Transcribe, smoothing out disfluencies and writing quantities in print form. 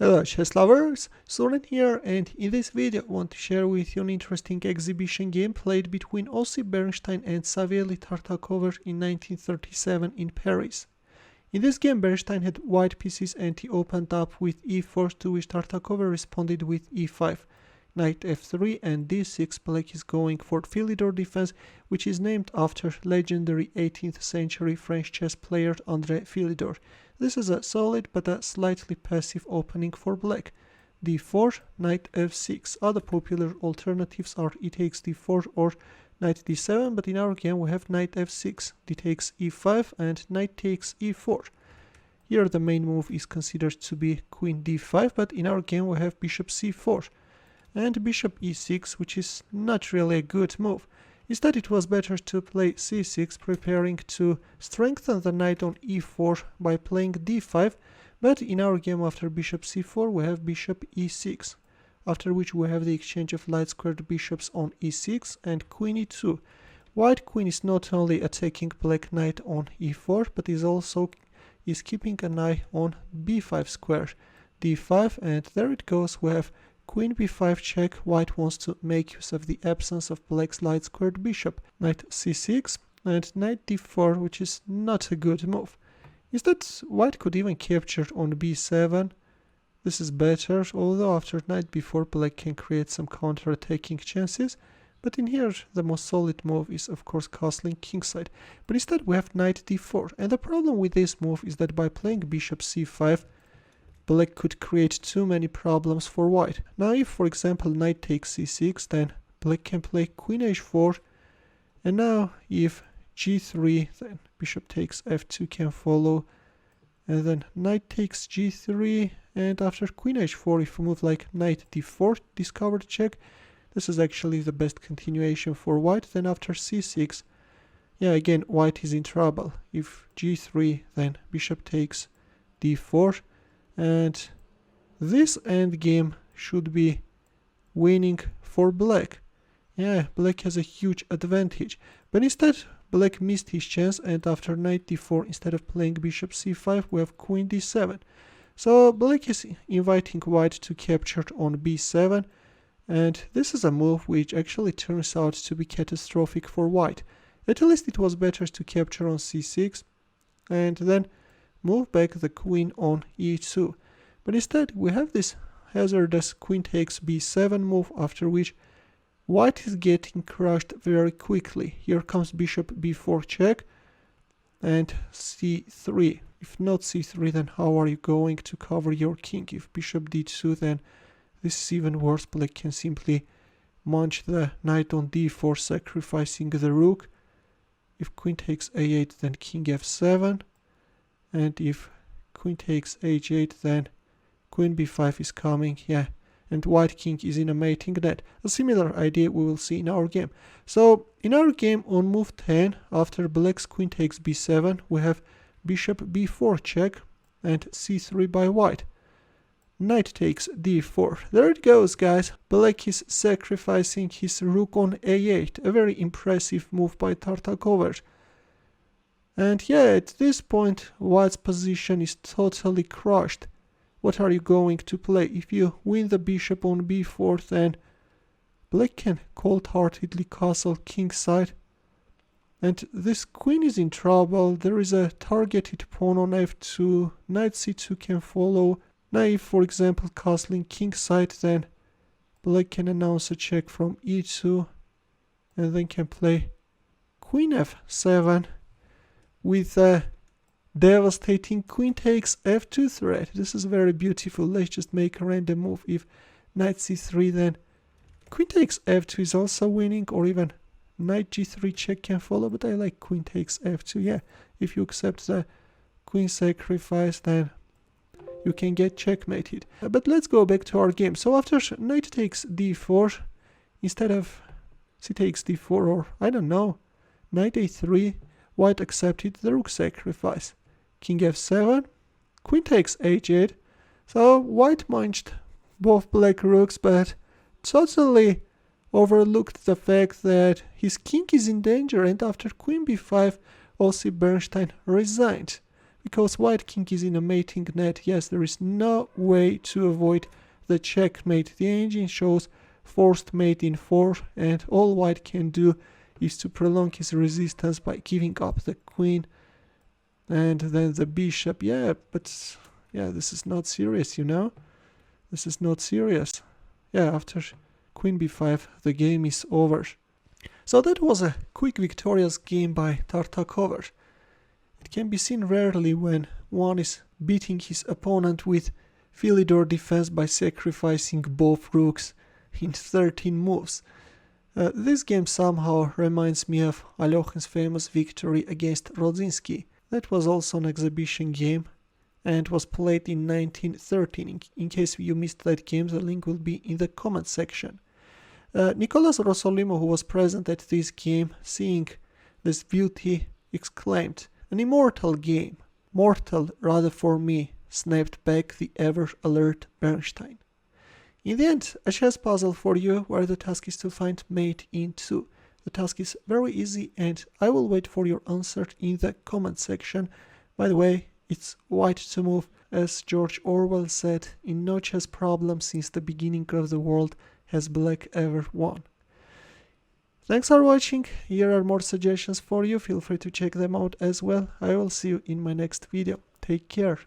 Hello chess lovers, Suren here, and in this video I want to share with you an interesting exhibition game played between Ossip, Bernstein and Savielly Tartakower in 1937 in Paris. In this game Bernstein had white pieces and he opened up with e4, to which Tartakower responded with e5, knight f3 and d6. Black is going for Philidor defense, which is named after legendary 18th century French chess player André Philidor. This is a solid but a slightly passive opening for black. d4, knight f6. Other popular alternatives are e takes d4 or knight d7, but in our game we have knight f6, d takes e5 and knight takes e4. Here the main move is considered to be queen d5, but in our game we have bishop c4 and bishop e6, which is not really a good move. Instead, it was better to play c6, preparing to strengthen the knight on e4 by playing d5, but in our game after bishop c4 we have bishop e6, after which we have the exchange of light-squared bishops on e6 and queen e2. White queen is not only attacking black knight on e4, but is keeping an eye on b5 square, d5, and there it goes. We have queen b5 check. White wants to make use of the absence of black's light-squared bishop. Knight c6 and knight d4, which is not a good move. Instead, white could even capture on b7. This is better, although after knight b4 black can create some counter-attacking chances. But in here, the most solid move is of course castling kingside. But instead we have knight d4, and the problem with this move is that by playing bishop c5, black could create too many problems for white. Now if for example knight takes c6, then black can play queen h4, and now if g3, then bishop takes f2 can follow, and then knight takes g3, and after queen h4 if we move like knight d4, discovered check. This is actually the best continuation for white. Then after c6, yeah, again white is in trouble. If g3, then bishop takes d4, and this endgame should be winning for black. Yeah, black has a huge advantage, but instead black missed his chance, and after knight d4, instead of playing bishop c5, we have queen d7. So black is inviting white to capture on b7, and this is a move which actually turns out to be catastrophic for white. At least it was better to capture on c6 and then move back the queen on e2. But instead we have this hazardous queen takes b7 move, after which white is getting crushed very quickly. Here comes bishop b4 check and c3. If not c3, then how are you going to cover your king? If bishop d2, then this is even worse. Black can simply munch the knight on d4, sacrificing the rook. If queen takes a8, then king f7. And if queen takes h8, then queen b5 is coming, yeah, and white king is in a mating net. A similar idea we will see in our game. So in our game on move 10, after black's queen takes b7, we have bishop b4 check and c3 by white. Knight takes d4. There it goes, guys. Black is sacrificing his rook on a8. A very impressive move by Tartakower. And yeah, at this point, white's position is totally crushed. What are you going to play? If you win the bishop on b4, then black can cold-heartedly castle kingside. And this queen is in trouble. There is a targeted pawn on f2. Knight c2 can follow. Now if, for example, castling kingside, then black can announce a check from e2 and then can play queen f7 with a devastating queen takes f2 threat. This is very beautiful. Let's just make a random move. If knight c3, then queen takes f2 is also winning, or even knight g3 check can follow, but I like queen takes f2. Yeah, if you accept the queen sacrifice, then you can get checkmated. But let's go back to our game. So after knight takes d4, instead of c takes d4, or I don't know, knight a3, white accepted the rook sacrifice. King f7, queen takes h8. So white munched both black rooks, but totally overlooked the fact that his king is in danger, and after queen b5, Ossip Bernstein resigned. because white king is in a mating net. Yes, there is no way to avoid the checkmate. The engine shows forced mate in 4, and all white can do is to prolong his resistance by giving up the queen and then the bishop. Yeah, but yeah, this is not serious, you know? This is not serious. Yeah, after queen b5, the game is over. So that was a quick victorious game by Tartakower. It can be seen rarely when one is beating his opponent with Philidor defense by sacrificing both rooks in 13 moves. This game somehow reminds me of Alokhin's famous victory against Rodzinski. That was also an exhibition game and was played in 1913. In case you missed that game, the link will be in the comment section. Nicolas Rossolimo, who was present at this game, seeing this beauty, exclaimed, "An immortal game, mortal rather for me," snapped back the ever-alert Bernstein. In the end, a chess puzzle for you where the task is to find mate in 2. The task is very easy and I will wait for your answer in the comment section. By the way, it's white to move. As George Orwell said, in no chess problem since the beginning of the world has black ever won. Thanks for watching. Here are more suggestions for you. Feel free to check them out as well. I will see you in my next video. Take care.